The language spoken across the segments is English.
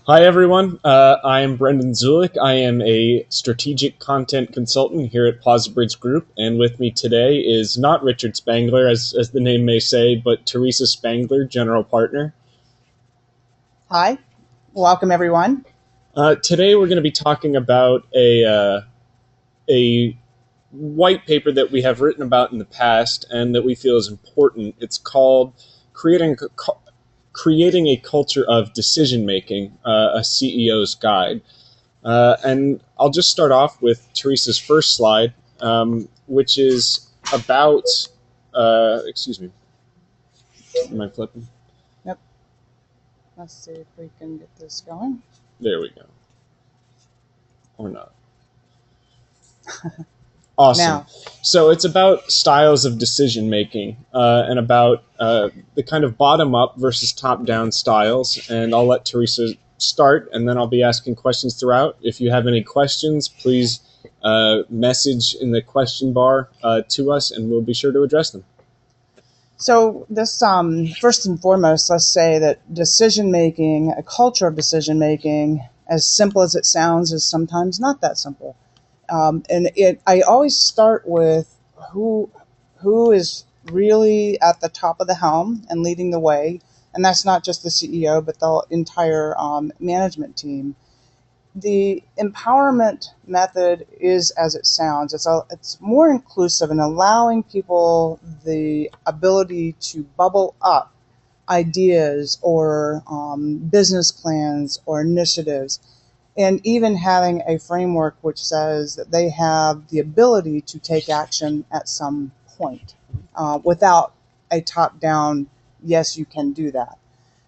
Hi, everyone. I am Brendan Zulik. I am a strategic content consultant here at Plaza Bridge Group, and with me today is not Richard Spangler, as the name may say, but Teresa Spangler, general partner. Hi, welcome everyone. Today we're going to be talking about a white paper that we have written about in the past and that we feel is important. It's called Creating a Culture of Decision Making, a CEO's Guide. And I'll just start off with Teresa's first slide, which is about, excuse me, am I flipping? Yep. Let's see if we can get this going. There we go. Or not. Awesome. Now. So it's about styles of decision making and about the kind of bottom up versus top down styles. And I'll let Teresa start, and then I'll be asking questions throughout. If you have any questions, please message in the question bar to us, and we'll be sure to address them. So this, first and foremost, let's say that decision making, a culture of decision making, as simple as it sounds, is sometimes not that simple. I always start with who is really at the top of the helm and leading the way, and that's not just the CEO, but the entire management team. The empowerment method is as it sounds. It's more inclusive and allowing people the ability to bubble up ideas or business plans or initiatives, and even having a framework which says that they have the ability to take action at some point without a top-down, yes, you can do that.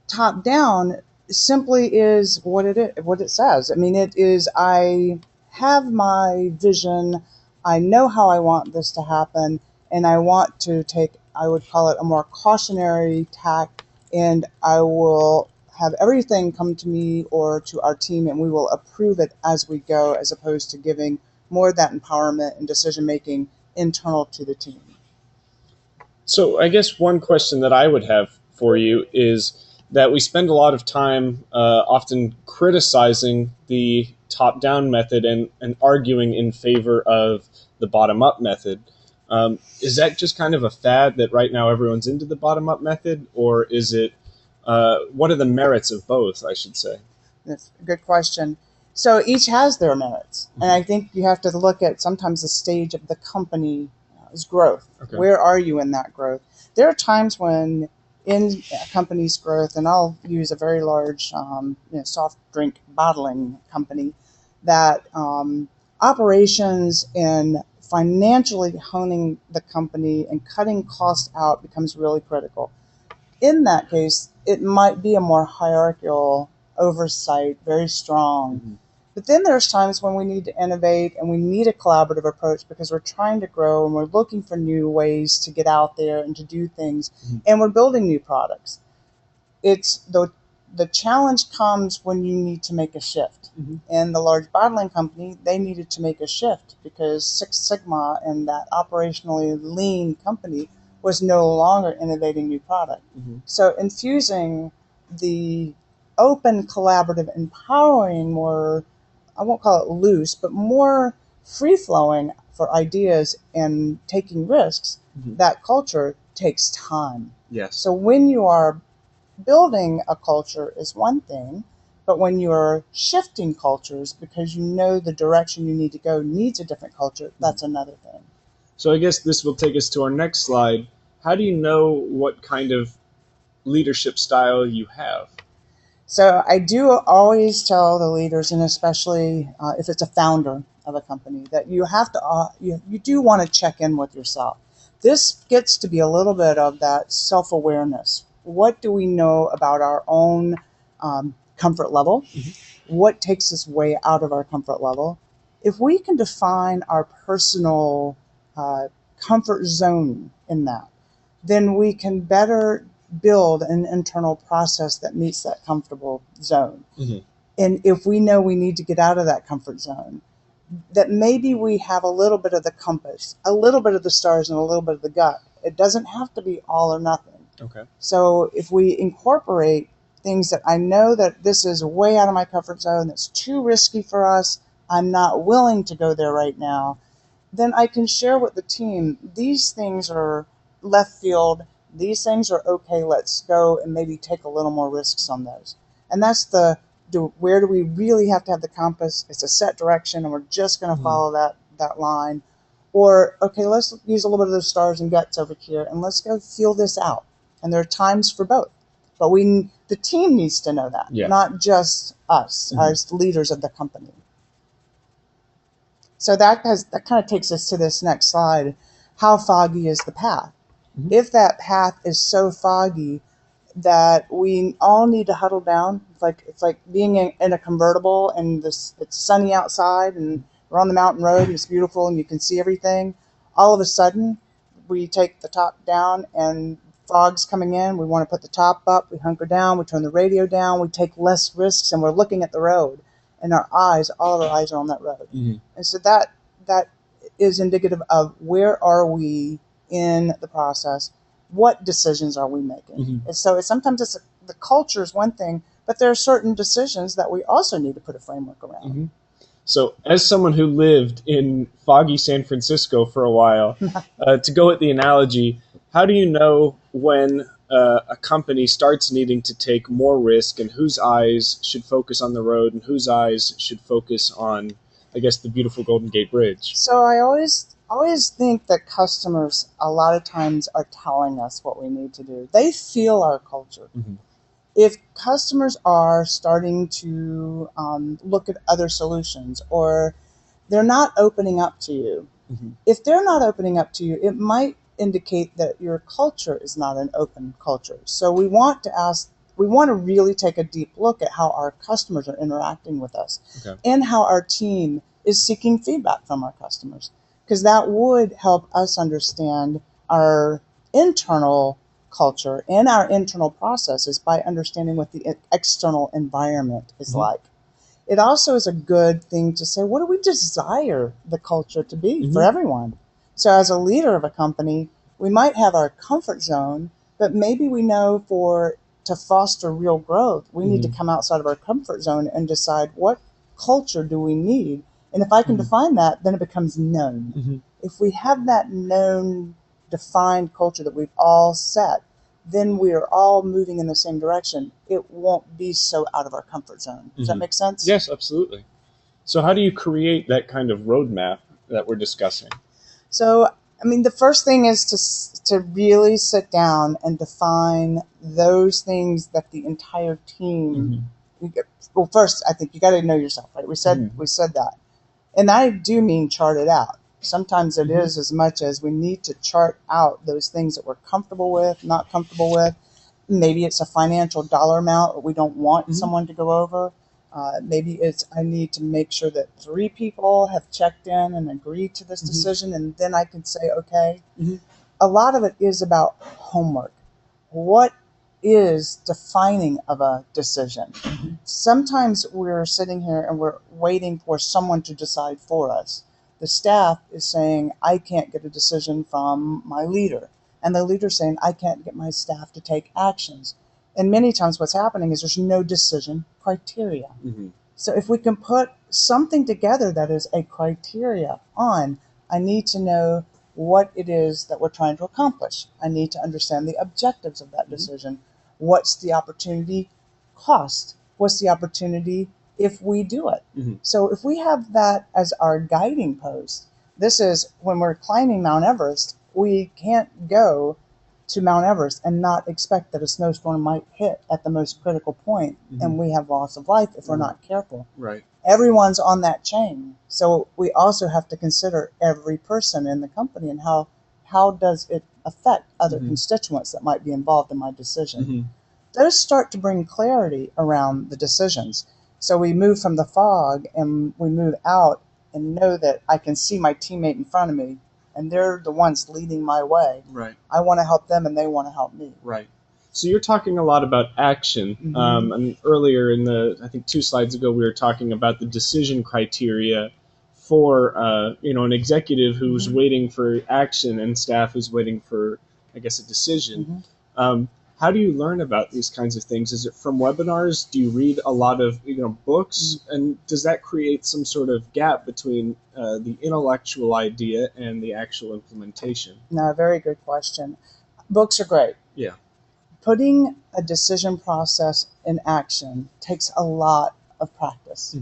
Top-down simply is what it says. I mean, it is, I have my vision, I know how I want this to happen, and I want to take, I would call it a more cautionary tack, and I will have everything come to me or to our team, and we will approve it as we go, as opposed to giving more of that empowerment and decision making internal to the team. So I guess one question that I would have for you is that we spend a lot of time often criticizing the top-down method and arguing in favor of the bottom-up method. Is that just kind of a fad that right now everyone's into the bottom-up method, or is it, what are the merits of both, I should say? That's a good question. So each has their merits, and I think you have to look at sometimes the stage of the company's growth. Okay. Where are you in that growth? There are times when in a company's growth, and I'll use a very large soft drink bottling company, that operations and financially honing the company and cutting costs out becomes really critical. In that case, it might be a more hierarchical oversight, very strong. Mm-hmm. But then there's times when we need to innovate and we need a collaborative approach because we're trying to grow and we're looking for new ways to get out there and to do things, and we're building new products. It's the challenge comes when you need to make a shift. Mm-hmm. And the large bottling company, they needed to make a shift because Six Sigma and that operationally lean company was no longer innovating new product. Mm-hmm. So infusing the open, collaborative, empowering, more, I won't call it loose, but more free-flowing for ideas and taking risks, mm-hmm. that culture takes time. Yes. So when you are building a culture is one thing, but when you're shifting cultures because you know the direction you need to go needs a different culture, that's another thing. So I guess this will take us to our next slide. How do you know what kind of leadership style you have? So I do always tell the leaders, and especially if it's a founder of a company, that you have to you do want to check in with yourself. This gets to be a little bit of that self-awareness. What do we know about our own comfort level? Mm-hmm. What takes us way out of our comfort level? If we can define our personal comfort zone in that, then we can better build an internal process that meets that comfortable zone. Mm-hmm. And if we know we need to get out of that comfort zone, that maybe we have a little bit of the compass, a little bit of the stars, and a little bit of the gut. It doesn't have to be all or nothing. Okay. So if we incorporate things that I know that this is way out of my comfort zone, that's too risky for us, I'm not willing to go there right now, then I can share with the team, these things are left field, these things are okay, let's go and maybe take a little more risks on those. And that's where do we really have to have the compass? It's a set direction and we're just going to follow that line. Or, okay, let's use a little bit of those stars and guts over here and let's go feel this out. And there are times for both. But the team needs to know that, not just us as leaders of the company. So that kind of takes us to this next slide. How foggy is the path? If that path is so foggy that we all need to huddle down, it's like being in a convertible and it's sunny outside and we're on the mountain road and it's beautiful and you can see everything. All of a sudden, we take the top down and fog's coming in. We want to put the top up. We hunker down. We turn the radio down. We take less risks and we're looking at the road. And all of our eyes are on that road. And so that is indicative of where are we in the process, what decisions are we making. And so sometimes the culture is one thing, but there are certain decisions that we also need to put a framework around. So as someone who lived in foggy San Francisco for a while, to go with the analogy, how do you know when a company starts needing to take more risk and whose eyes should focus on the road and whose eyes should focus on, I guess, the beautiful Golden Gate Bridge? So I always think that customers a lot of times are telling us what we need to do. They feel our culture. If customers are starting to look at other solutions or they're not opening up to you, if they're not opening up to you, it might indicate that your culture is not an open culture. So we want to really take a deep look at how our customers are interacting with us and how our team is seeking feedback from our customers, because that would help us understand our internal culture and our internal processes by understanding what the external environment is like. It also is a good thing to say, what do we desire the culture to be for everyone? So as a leader of a company, we might have our comfort zone, but maybe we know to foster real growth, we need to come outside of our comfort zone and decide what culture do we need. And if I can define that, then it becomes known. If we have that known, defined culture that we've all set, then we are all moving in the same direction. It won't be so out of our comfort zone. Does that make sense? Yes, absolutely. So how do you create that kind of roadmap that we're discussing? So, I mean, the first thing is to really sit down and define those things that the entire team. Well, first, I think you got to know yourself, right? We said that, and I do mean chart it out. Sometimes it is as much as we need to chart out those things that we're comfortable with, not comfortable with. Maybe it's a financial dollar amount that we don't want someone to go over. Maybe it's I need to make sure that 3 people have checked in and agreed to this decision, and then I can say, okay. A lot of it is about homework. What is defining of a decision? Sometimes we're sitting here and we're waiting for someone to decide for us. The staff is saying, I can't get a decision from my leader. And the leader's saying, I can't get my staff to take actions. And many times what's happening is there's no decision criteria. So if we can put something together that is a criteria on, I need to know what it is that we're trying to accomplish. I need to understand the objectives of that decision. What's the opportunity cost? What's the opportunity if we do it? So if we have that as our guiding post, this is when we're climbing Mount Everest, we can't go to Mount Everest and not expect that a snowstorm might hit at the most critical point and we have loss of life if we're not careful. Right. Everyone's on that chain. So we also have to consider every person in the company and how does it affect other constituents that might be involved in my decision. Those start to bring clarity around the decisions. So we move from the fog and we move out and know that I can see my teammate in front of me and they're the ones leading my way. Right. I want to help them and they want to help me. Right. So you're talking a lot about action. And earlier I think 2 slides ago, we were talking about the decision criteria for, an executive who's waiting for action and staff who's waiting for, I guess, a decision. How do you learn about these kinds of things? Is it from webinars? Do you read a lot of books? And does that create some sort of gap between the intellectual idea and the actual implementation? No, very good question. Books are great. Yeah. Putting a decision process in action takes a lot of practice.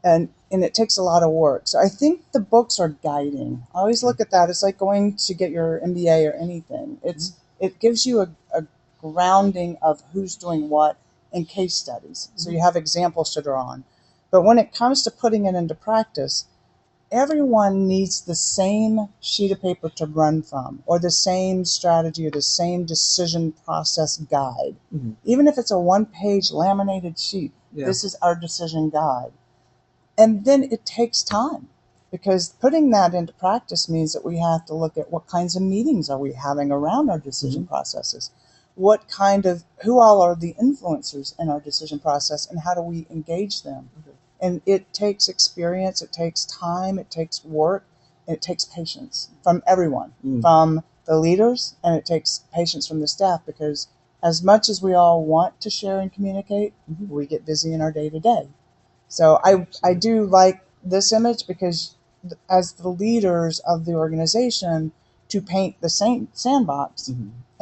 And it takes a lot of work. So I think the books are guiding. I always look at that. It's like going to get your MBA or anything. It gives you a grounding of who's doing what and case studies. So you have examples to draw on. But when it comes to putting it into practice, everyone needs the same sheet of paper to run from, or the same strategy, or the same decision process guide. Even if it's a one-page laminated sheet, this is our decision guide. And then it takes time, because putting that into practice means that we have to look at what kinds of meetings are we having around our decision processes. Who all are the influencers in our decision process, and how do we engage them? And it takes experience, it takes time, it takes work, and it takes patience from everyone, from the leaders, and it takes patience from the staff, because as much as we all want to share and communicate, we get busy in our day-to-day. So I do like this image, because as the leaders of the organization, to paint the same sandbox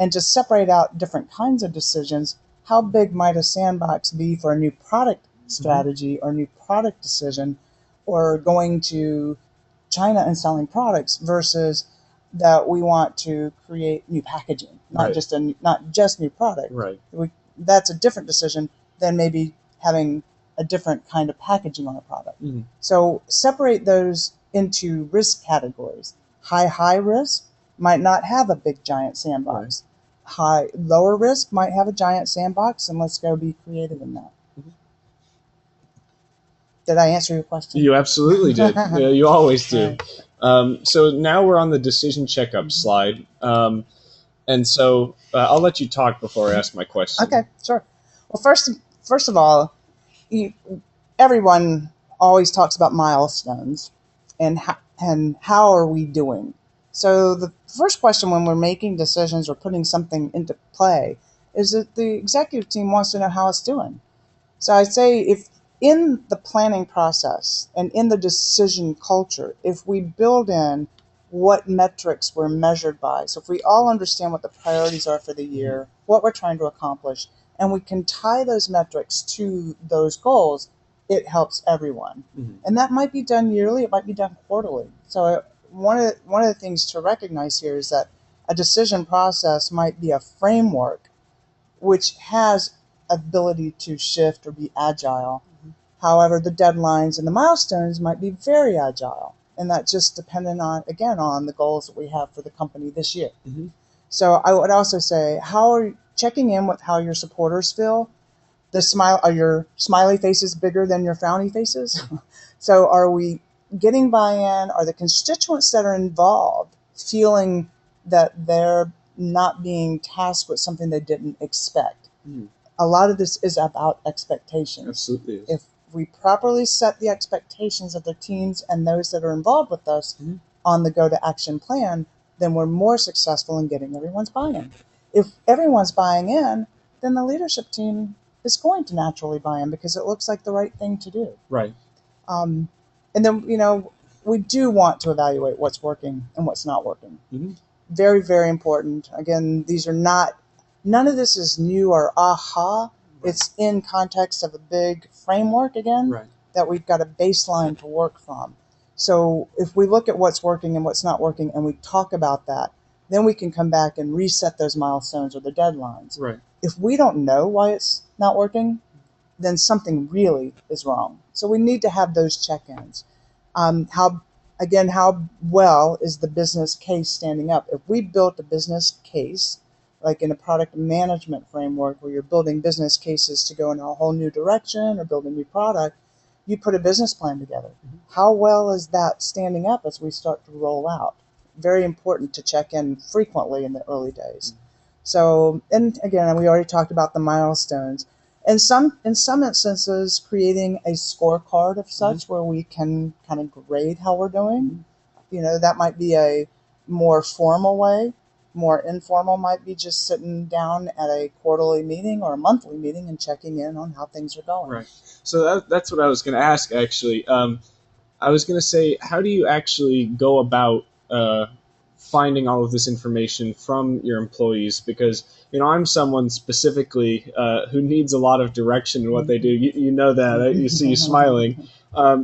and to separate out different kinds of decisions, how big might a sandbox be for a new product strategy or new product decision, or going to China and selling products, versus that we want to create new packaging, not just new product. That's a different decision than maybe having a different kind of packaging on a product. So separate those into risk categories. High risk might not have a big giant sandbox. Lower risk might have a giant sandbox, and let's go be creative in that. Did I answer your question? You absolutely did. Yeah, you always do. So now we're on the decision checkup slide. And so I'll let you talk before I ask my question. Okay, sure. Well, first of all, everyone always talks about milestones and how are we doing. So the first question when we're making decisions or putting something into play is that the executive team wants to know how it's doing. So I'd say, if in the planning process and in the decision culture, if we build in what metrics we're measured by, so if we all understand what the priorities are for the year, what we're trying to accomplish, and we can tie those metrics to those goals, it helps everyone. And that might be done yearly, it might be done quarterly. So one of the things to recognize here is that a decision process might be a framework which has ability to shift or be agile. However, the deadlines and the milestones might be very agile, and that's just dependent on, again, on the goals that we have for the company this year. So I would also say, how are you checking in with how your supporters feel? Are your smiley faces bigger than your frowny faces? So are we getting buy-in? Are the constituents that are involved feeling that they're not being tasked with something they didn't expect? A lot of this is about expectations. Absolutely is. If we properly set the expectations of the teams and those that are involved with us on the go-to-action plan, then we're more successful in getting everyone's buy-in. If everyone's buying in, then the leadership team is going to naturally buy in, because it looks like the right thing to do. And then, we do want to evaluate what's working and what's not working. Very, very important. Again, none of this is new or aha. It's in context of a big framework, again, that we've got a baseline to work from. So if we look at what's working and what's not working, and we talk about that, then we can come back and reset those milestones or the deadlines. If we don't know why it's not working, then something really is wrong. So we need to have those check-ins. How well is the business case standing up? If we built a business case, like in a product management framework where you're building business cases to go in a whole new direction or build a new product, you put a business plan together. How well is that standing up as we start to roll out? Very important to check in frequently in the early days. So, and again, we already talked about the milestones. In some instances, creating a scorecard of such where we can kind of grade how we're doing. That might be a more formal way. More informal might be just sitting down at a quarterly meeting or a monthly meeting and checking in on how things are going. Right. So that's what I was going to ask, actually. I was going to say, how do you actually go about finding all of this information from your employees? Because, I'm someone specifically who needs a lot of direction in what they do. You know that. You see you smiling.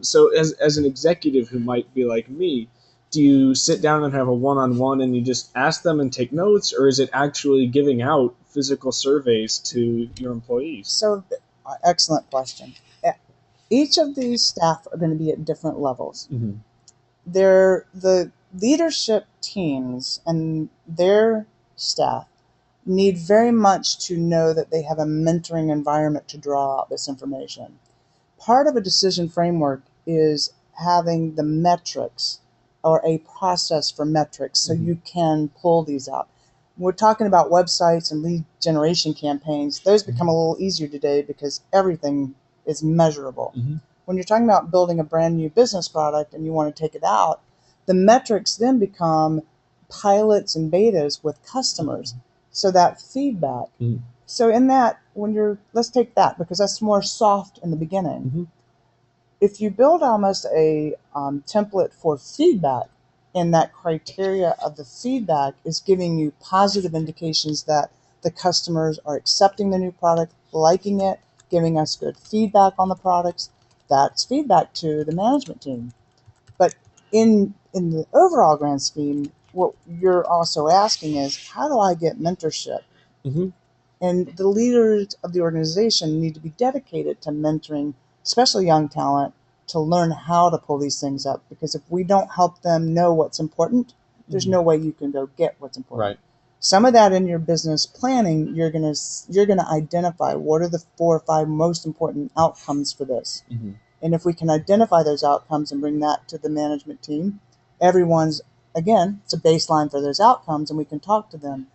So as an executive who might be like me, do you sit down and have a one-on-one and you just ask them and take notes, or is it actually giving out physical surveys to your employees? So, excellent question. Each of these staff are going to be at different levels. Mm-hmm. The leadership teams and their staff need very much to know that they have a mentoring environment to draw out this information. Part of a decision framework is having the metrics or a process for metrics so you can pull these out. We're talking about websites and lead generation campaigns. Those become a little easier today because everything is measurable. Mm-hmm. When you're talking about building a brand new business product and you want to take it out, the metrics then become pilots and betas with customers. So that feedback. Mm-hmm. So in that, let's take that because that's more soft in the beginning. Mm-hmm. If you build almost a template for feedback, and that criteria of the feedback is giving you positive indications that the customers are accepting the new product, liking it, giving us good feedback on the products, that's feedback to the management team. But in the overall grand scheme, what you're also asking is, how do I get mentorship? Mm-hmm. And the leaders of the organization need to be dedicated to mentoring, especially young talent, to learn how to pull these things up. Because if we don't help them know what's important, there's no way you can go get what's important. Right. Some of that in your business planning, you're gonna identify what are the 4 or 5 most important outcomes for this. Mm-hmm. And if we can identify those outcomes and bring that to the management team, it's a baseline for those outcomes, and we can talk to them.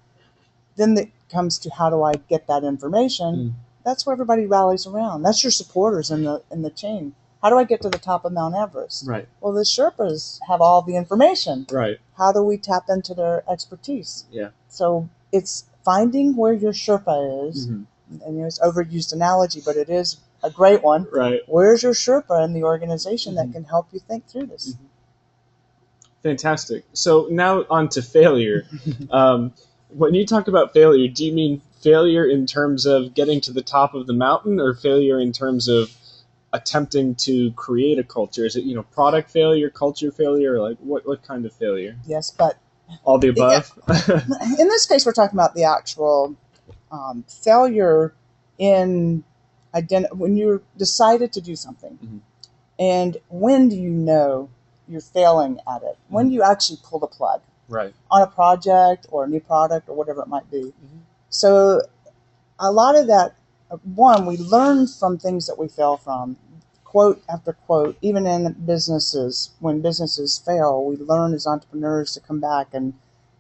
Then it comes to how do I get that information? Mm. That's where everybody rallies around. That's your supporters in the chain. How do I get to the top of Mount Everest? Right. Well, the Sherpas have all the information. Right. How do we tap into their expertise? Yeah. So it's finding where your Sherpa is. Mm-hmm. And it's overused analogy, but it is a great one. Right. Where's your Sherpa in the organization that can help you think through this? Mm-hmm. Fantastic. So now on to failure. When you talk about failure, do you mean failure in terms of getting to the top of the mountain, or failure in terms of attempting to create a culture? Is it, product failure, culture failure, or like what kind of failure? Yes, but all the above. In this case, we're talking about the actual failure in when you're decided to do something. Mm-hmm. And when do you know you're failing at it? When do you actually pull the plug? Right. On a project or a new product or whatever it might be. Mm-hmm. So a lot of that, one, we learn from things that we fail from. Quote after quote, even in businesses, when businesses fail, we learn as entrepreneurs to come back and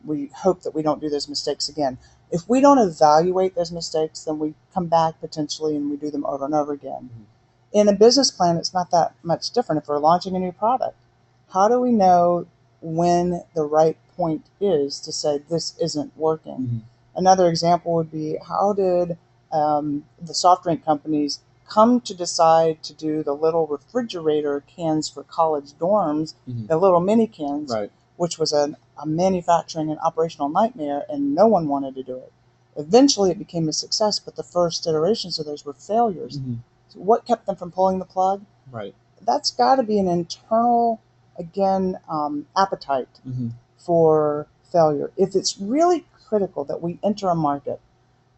we hope that we don't do those mistakes again. If we don't evaluate those mistakes, then we come back potentially and we do them over and over again. Mm-hmm. In a business plan, it's not that much different. If we're launching a new product, how do we know when the right point is to say this isn't working? Mm-hmm. Another example would be, how did the soft drink companies come to decide to do the little refrigerator cans for college dorms, mm-hmm. the little mini cans, right. which was a manufacturing and operational nightmare, and no one wanted to do it. Eventually, it became a success, but the first iterations of those were failures. Mm-hmm. So what kept them from pulling the plug? Right. That's got to be an internal, appetite mm-hmm. for failure. If it's really critical that we enter a market,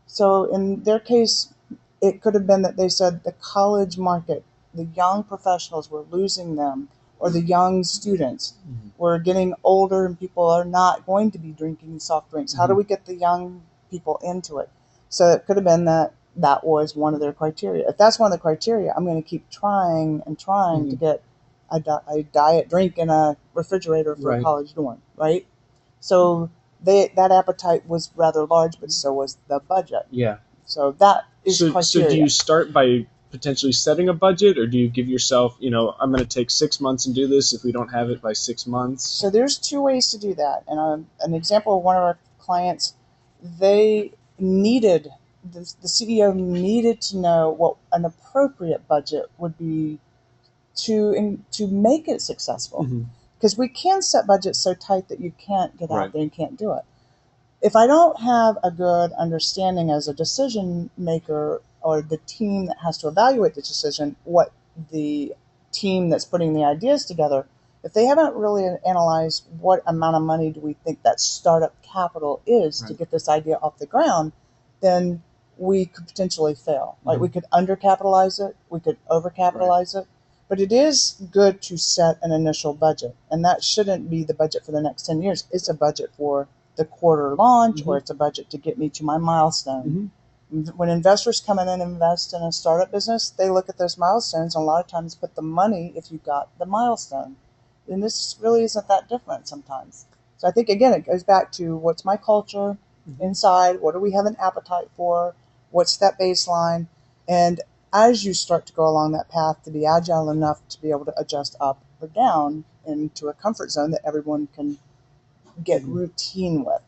so in their case, it could have been that they said the college market, the young professionals, were losing them, or the young students mm-hmm. were getting older and people are not going to be drinking soft drinks. Mm-hmm. How do we get the young people into it? So it could have been that was one of their criteria. If that's one of the criteria, I'm going to keep trying and trying mm-hmm. to get a diet drink in a refrigerator for right. a college dorm, right? So that appetite was rather large, but so was the budget. Yeah. So that is criteria. So do you start by potentially setting a budget, or do you give yourself, I'm going to take 6 months and do this if we don't have it by 6 months? So there's 2 ways to do that. And an example of one of our clients, they needed, the CEO needed to know what an appropriate budget would be to make it successful. Because we can set budgets so tight that you can't get out there and can't do it. If I don't have a good understanding as a decision maker or the team that has to evaluate the decision, what the team that's putting the ideas together, if they haven't really analyzed what amount of money do we think that startup capital is to get this idea off the ground, then we could potentially fail. Like we could undercapitalize it, we could overcapitalize it. But it is good to set an initial budget, and that shouldn't be the budget for the next 10 years. It's a budget for the quarter launch, or it's a budget to get me to my milestone. When investors come in and invest in a startup business, they look at those milestones and a lot of times put the money if you got the milestone. And this really isn't that different sometimes. So I think, again, it goes back to what's my culture inside, what do we have an appetite for, what's that baseline, and as you start to go along that path, to be agile enough to be able to adjust up or down into a comfort zone that everyone can get routine with.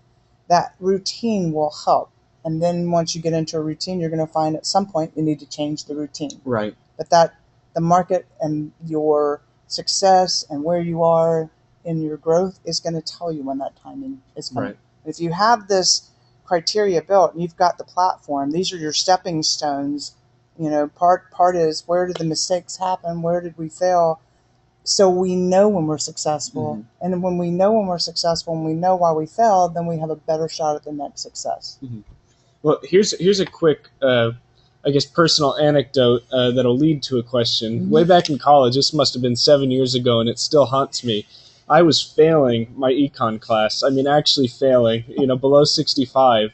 That routine will help. And then once you get into a routine, you're going to find at some point you need to change the routine. Right. But that the market and your success and where you are in your growth is going to tell you when that timing is coming. Right. If you have this criteria built and you've got the platform, these are your stepping stones. You know, part is, where did the mistakes happen? Where did we fail? So we know when we're successful. And when we know when we're successful and we know why we failed, then we have a better shot at the next success. Well, here's a quick, I guess, personal anecdote that'll lead to a question. Way back in college, this must have been 7 years ago, and it still haunts me. I was failing my econ class. I mean, actually failing, below 65.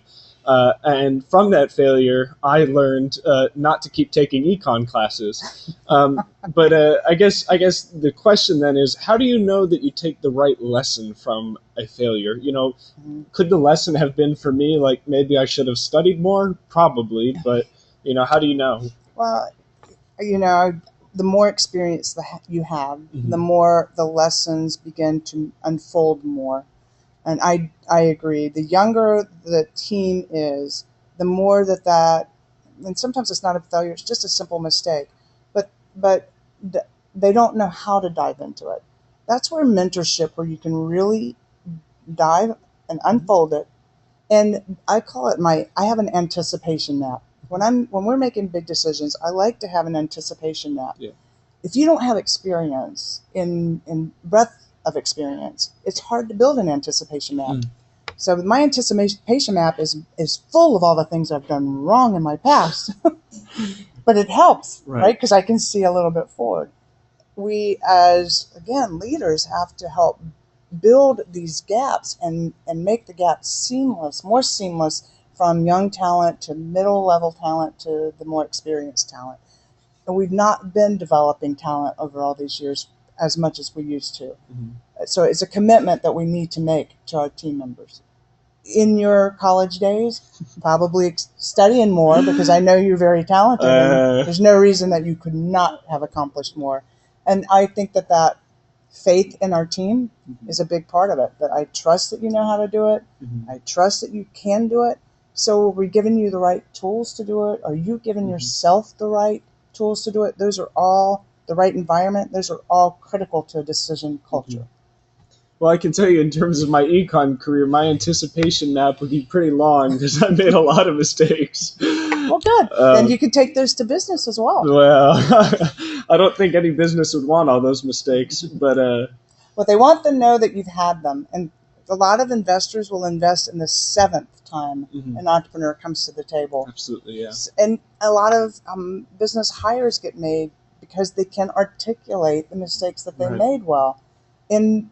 And from that failure, I learned not to keep taking econ classes. But I guess the question then is, how do you know that you take the right lesson from a failure? Could the lesson have been for me, like, maybe I should have studied more? Probably, but how do you know? Well, the more experience you have, the more the lessons begin to unfold more. And I agree. The younger the team is, the more that, and sometimes it's not a failure, it's just a simple mistake. But they don't know how to dive into it. That's where mentorship, where you can really dive and unfold it. And I call it I have an anticipation map. When we're making big decisions, I like to have an anticipation map. Yeah. If you don't have experience in breadth of experience, it's hard to build an anticipation map. So my anticipation map is full of all the things I've done wrong in my past, but it helps, right? Because I can see a little bit forward. We, as, again, leaders, have to help build these gaps and make the gaps seamless, more seamless, from young talent to middle level talent to the more experienced talent. And we've not been developing talent over all these years as much as we used to. So it's a commitment that we need to make to our team members. In your college days, probably studying more, because I know you're very talented, and there's no reason that you could not have accomplished more. And I think that faith in our team is a big part of it, that I trust that you know how to do it. I trust that you can do it. So are we giving you the right tools to do it? Are you giving yourself the right tools to do it? Those are all the right environment. Those are all critical to a decision culture. Well, I can tell you, in terms of my econ career, my anticipation map would be pretty long because I made a lot of mistakes. Well, good. Then you could take those to business as well. Well, I don't think any business would want all those mistakes, but well, they want to know that you've had them, and a lot of investors will invest in the seventh time an entrepreneur comes to the table. Absolutely, yeah. And a lot of business hires get made because they can articulate the mistakes that they made well. And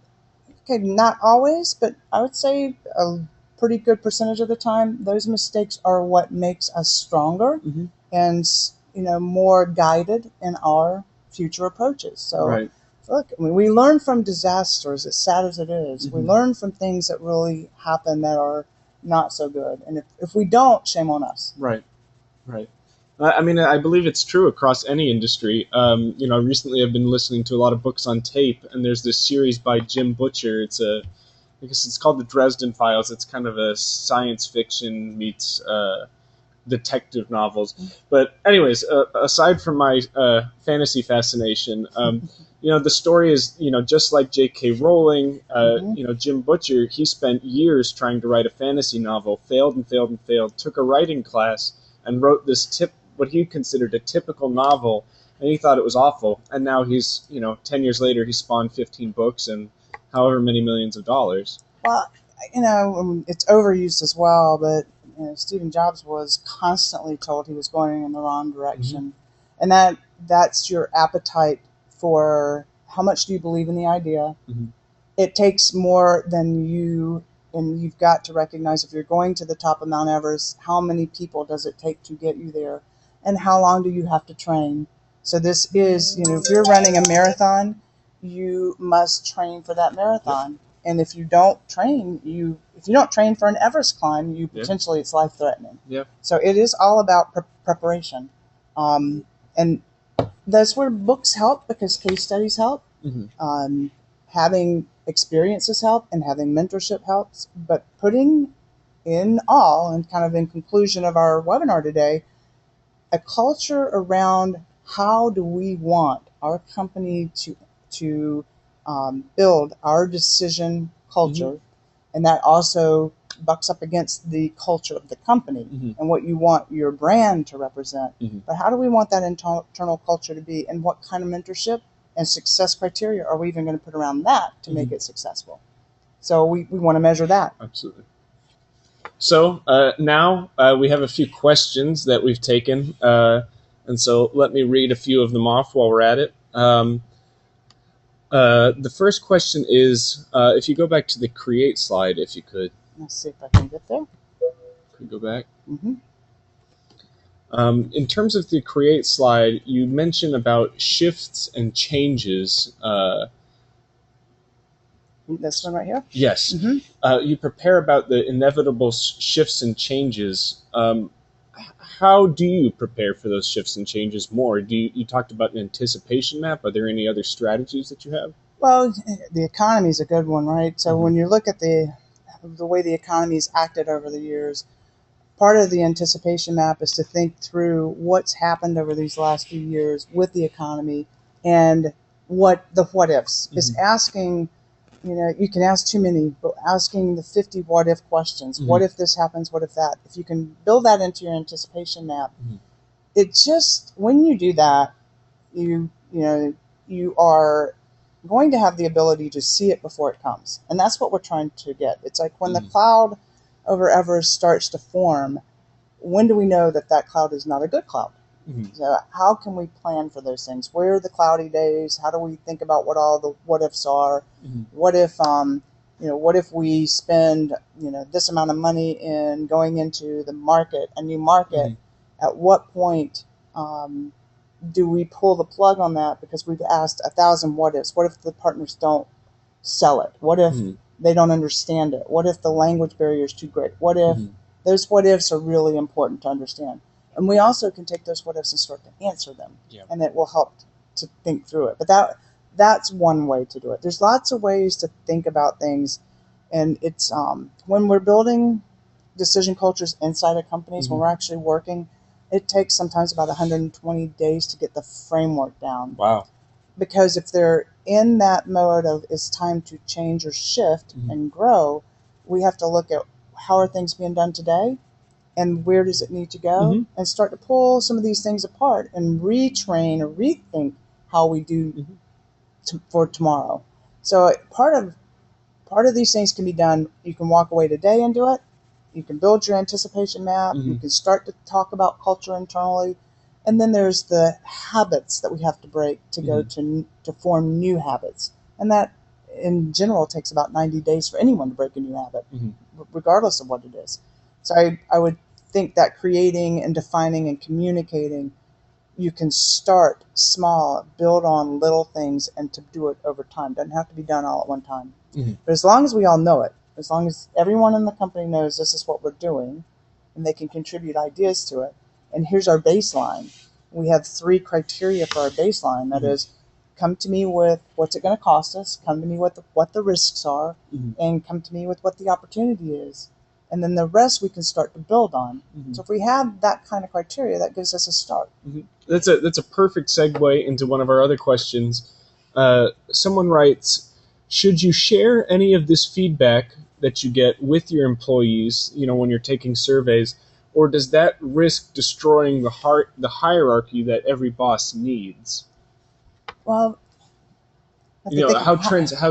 okay, not always, but I would say a pretty good percentage of the time, those mistakes are what makes us stronger and more guided in our future approaches. So look, I mean, we learn from disasters, as sad as it is. We learn from things that really happen that are not so good. And if we don't, shame on us. Right. I mean, I believe it's true across any industry. Recently I've been listening to a lot of books on tape, and there's this series by Jim Butcher. It's a guess it's called the Dresden Files. It's kind of a science fiction meets detective novels. But anyways, aside from my fantasy fascination, the story is, just like J.K. Rowling, Jim Butcher, he spent years trying to write a fantasy novel, failed and failed and failed, took a writing class, and wrote what he considered a typical novel, and he thought it was awful. And now he's, 10 years later, he spawned 15 books and however many millions of dollars. Well, it's overused as well, but Stephen Jobs was constantly told he was going in the wrong direction. And that's your appetite for how much do you believe in the idea. It takes more than you, and you've got to recognize if you're going to the top of Mount Everest, how many people does it take to get you there, and how long do you have to train. So this is, if you're running a marathon, you must train for that marathon. And if you don't train, for an Everest climb, potentially it's life threatening. So it is all about preparation, and that's where books help, because case studies help. Having experiences help, and having mentorship helps. But putting in all, and kind of in conclusion of our webinar today, a culture around how do we want our company to build our decision culture, and that also bucks up against the culture of the company and what you want your brand to represent. But how do we want that internal culture to be, and what kind of mentorship and success criteria are we even going to put around that to make it successful? So we want to measure that. Absolutely. So now we have a few questions that we've taken, and so let me read a few of them off while we're at it. The first question is, if you go back to the create slide, if you could. Let's see if I can get there. Could go back. In terms of the create slide, you mentioned about shifts and changes. This one right here? Yes. You prepare about the inevitable shifts and changes. How do you prepare for those shifts and changes more? You talked about an anticipation map. Are there any other strategies that you have? Well, the economy is a good one, right? So when you look at the way the economy's acted over the years, part of the anticipation map is to think through what's happened over these last few years with the economy, and what ifs is asking. You can ask too many, but asking the 50 what if questions. What if this happens? What if that? If you can build that into your anticipation map, it just, when you do that, you are going to have the ability to see it before it comes. And that's what we're trying to get. It's like when the cloud over Everest starts to form, when do we know that cloud is not a good cloud? So how can we plan for those things? Where are the cloudy days? How do we think about what all the what ifs are? What if what if we spend this amount of money in going into the market, a new market? At what point do we pull the plug on that because we've asked 1,000 what ifs? What if the partners don't sell it? What if they don't understand it? What if the language barrier is too great? What if those what ifs are really important to understand? And we also can take those what ifs and start to answer them, and it will help to think through it. But that's one way to do it. There's lots of ways to think about things, and it's when we're building decision cultures inside of companies, when we're actually working, it takes sometimes about 120 days to get the framework down. Wow. Because if they're in that mode of it's time to change or shift and grow, we have to look at how are things being done today, and where does it need to go, and start to pull some of these things apart and retrain or rethink how we do for tomorrow. So part of these things can be done. You can walk away today and do it. You can build your anticipation map. You can start to talk about culture internally. And then there's the habits that we have to break to go to form new habits. And that, in general, takes about 90 days for anyone to break a new habit, regardless of what it is. So I would think that creating and defining and communicating, you can start small, build on little things, and to do it over time. Doesn't have to be done all at one time. But as long as we all know it, as long as everyone in the company knows this is what we're doing, and they can contribute ideas to it, and here's our baseline. We have 3 criteria for our baseline. That is, come to me with what's it going to cost us, come to me with what the risks are, and come to me with what the opportunity is. And then the rest we can start to build on. So if we have that kind of criteria, that gives us a start. That's a perfect segue into one of our other questions. Someone writes, should you share any of this feedback that you get with your employees, when you're taking surveys, or does that risk destroying the hierarchy that every boss needs? Well, how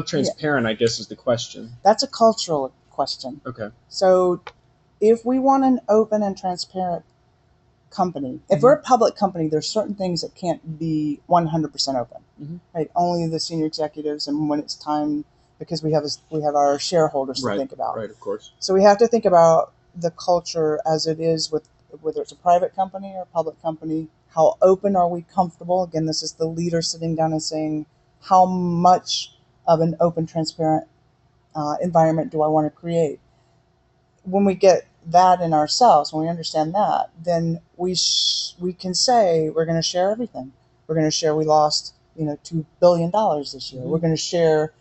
transparent, I guess, is the question. That's a cultural question. Okay. So if we want an open and transparent company, if we're a public company, there's certain things that can't be 100% open, right? Only the senior executives, and when it's time, because we have our shareholders to think about. Right, of course. So we have to think about the culture as it is with whether it's a private company or a public company. How open are we comfortable? Again, this is the leader sitting down and saying, how much of an open, transparent environment do I want to create? When we get that in ourselves, when we understand that, then we can say we're going to share everything. We're going to share we lost $2 billion this year. We're going to share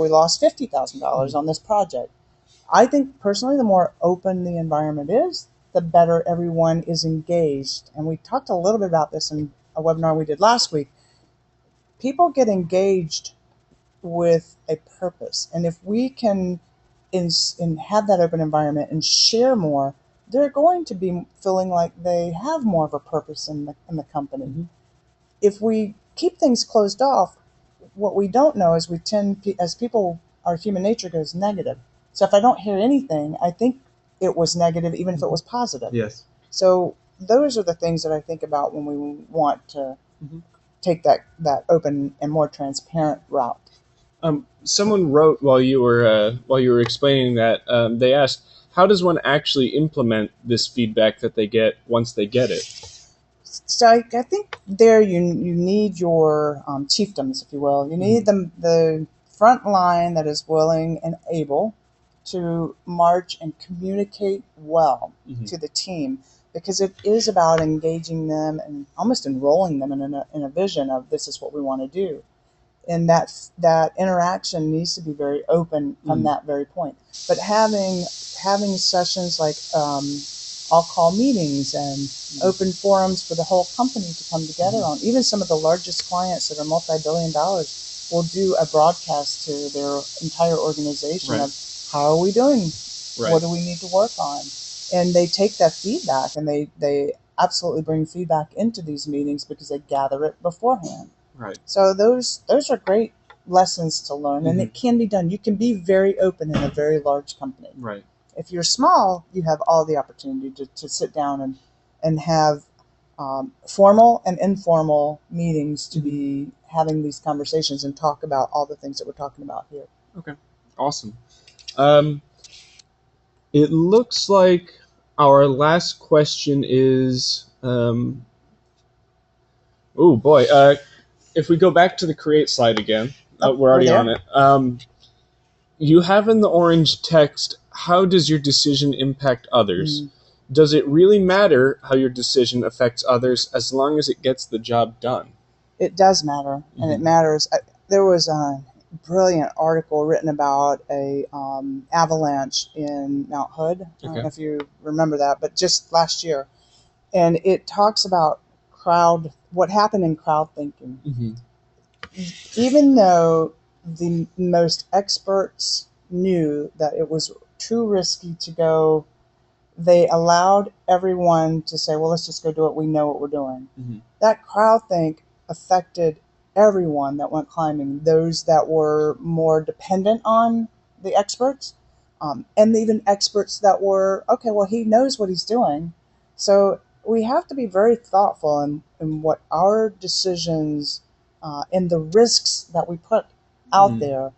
we lost $50,000 on this project. I think personally, the more open the environment is, the better everyone is engaged. And we talked a little bit about this in a webinar we did last week. People get engaged with a purpose, and if we can have that open environment and share more, they're going to be feeling like they have more of a purpose in the company. If we keep things closed off, what we don't know is we tend, as people, our human nature goes negative. So if I don't hear anything, I think it was negative, even if it was positive. Yes. So those are the things that I think about when we want to take that open and more transparent route. Someone wrote while you were explaining that, they asked, how does one actually implement this feedback that they get once they get it? So I think there you need your chiefdoms, if you will. You need the front line that is willing and able to march and communicate well to the team, because it is about engaging them and almost enrolling them in a vision of this is what we want to do. And that interaction needs to be very open from that very point. But having sessions like I'll call meetings and open forums for the whole company to come together on. Even some of the largest clients that are multi-billion dollars will do a broadcast to their entire organization of how are we doing? What do we need to work on? And they take that feedback and they absolutely bring feedback into these meetings because they gather it beforehand. Right. So those are great lessons to learn, and it can be done. You can be very open in a very large company. Right. If you're small, you have all the opportunity to sit down and have formal and informal meetings to be having these conversations and talk about all the things that we're talking about here. Okay. Awesome. It looks like our last question is, oh boy, if we go back to the create slide again, we're already on it. You have in the orange text, how does your decision impact others? Does it really matter how your decision affects others as long as it gets the job done? It does matter, and it matters. There was a brilliant article written about a avalanche in Mount Hood. I don't know if you remember that, but just last year. And it talks about what happened in crowd thinking. Even though the most experts knew that it was too risky to go, they allowed everyone to say, well, let's just go do it. We know what we're doing. That crowdthink affected everyone that went climbing, those that were more dependent on the experts, and even experts that were, okay, well, he knows what he's doing. So we have to be very thoughtful in what our decisions and the risks that we put out there,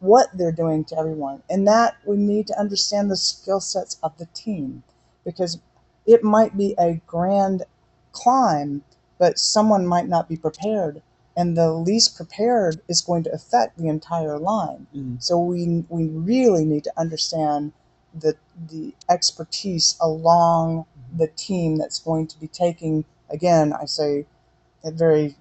what they're doing to everyone. And that we need to understand the skill sets of the team, because it might be a grand climb, but someone might not be prepared. And the least prepared is going to affect the entire line. So we really need to understand the expertise along the team that's going to be taking, again, I say it very,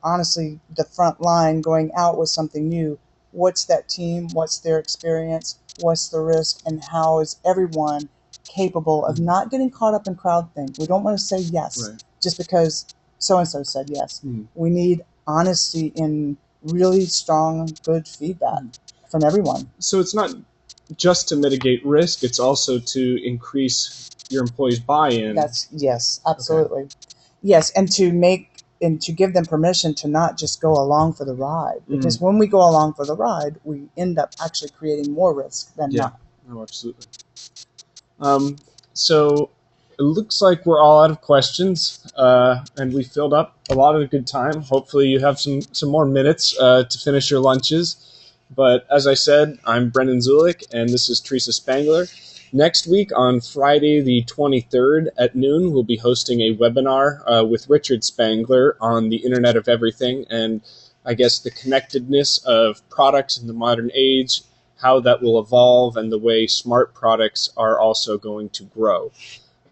honestly the front line going out with something new. What's that team? What's their experience? What's the risk? And how is everyone capable of not getting caught up in crowdthink? We don't want to say yes just because so-and-so said yes. We need honesty in really strong, good feedback from everyone. So it's not just to mitigate risk, it's also to increase your employees' buy-in. Yes, absolutely. Okay. Yes, and to give them permission to not just go along for the ride. Because when we go along for the ride, we end up actually creating more risk than not. Oh, absolutely. So it looks like we're all out of questions, and we filled up a lot of good time. Hopefully you have some more minutes to finish your lunches. But as I said, I'm Brendan Zulik, and this is Teresa Spangler. Next week on Friday the 23rd at noon, we'll be hosting a webinar with Richard Spangler on the Internet of Everything and I guess the connectedness of products in the modern age, how that will evolve, and the way smart products are also going to grow.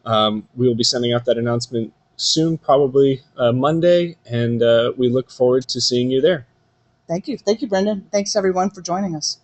We will be sending out that announcement soon, probably Monday, and we look forward to seeing you there. Thank you. Thank you, Brendan. Thanks, everyone, for joining us.